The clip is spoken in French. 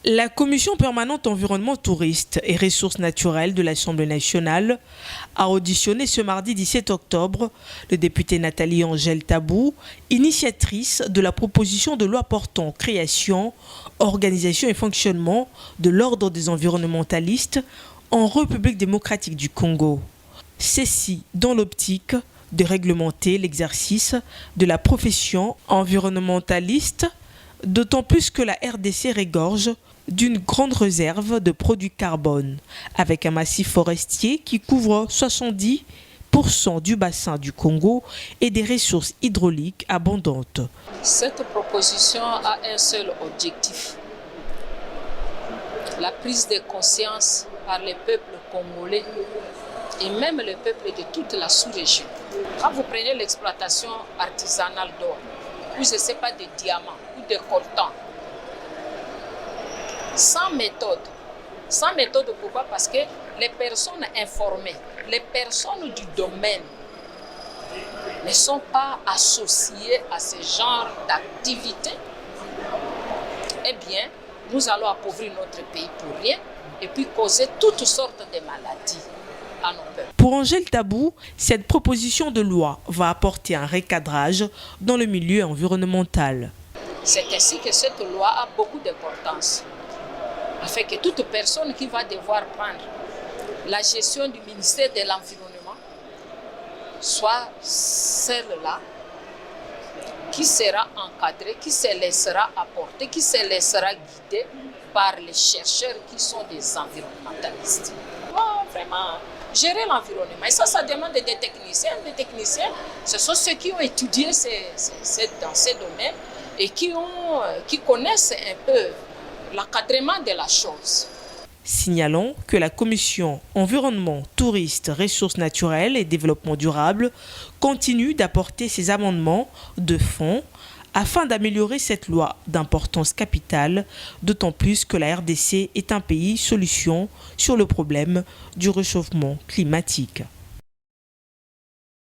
La Commission permanente environnement, tourisme et ressources naturelles de l'Assemblée nationale a auditionné ce mardi 17 octobre le député Nathalie Angèle Tabou, initiatrice de la proposition de loi portant création, organisation et fonctionnement de l'ordre des environnementalistes en République démocratique du Congo. Ceci dans l'optique de réglementer l'exercice de la profession environnementaliste, d'autant plus que la RDC regorge d'une grande réserve de produits carbone, avec un massif forestier qui couvre 70% du bassin du Congo et des ressources hydrauliques abondantes. Cette proposition a un seul objectif, la prise de conscience par les peuples congolais et même les peuples de toute la sous-région. Quand vous prenez l'exploitation artisanale d'or, ou je ne sais pas, de diamants ou de coltan, sans méthode. Sans méthode, pourquoi? Parce que les personnes informées, les personnes du domaine ne sont pas associées à ce genre d'activité. Eh bien, nous allons appauvrir notre pays pour rien et puis causer toutes sortes de maladies à nos peuples. Pour Angèle Tabou, cette proposition de loi va apporter un recadrage dans le milieu environnemental. C'est ainsi que cette loi a beaucoup d'importance, afin que toute personne qui va devoir prendre la gestion du ministère de l'Environnement soit celle-là qui sera encadrée, qui se laissera apporter, qui se laissera guider par les chercheurs qui sont des environnementalistes. Vraiment, gérer l'environnement, et ça demande des techniciens. Les techniciens, ce sont ceux qui ont étudié dans ces domaines et qui connaissent un peu l'encadrement de la chose. Signalons que la Commission environnement, tourisme, ressources naturelles et développement durable continue d'apporter ses amendements de fond afin d'améliorer cette loi d'importance capitale, d'autant plus que la RDC est un pays solution sur le problème du réchauffement climatique.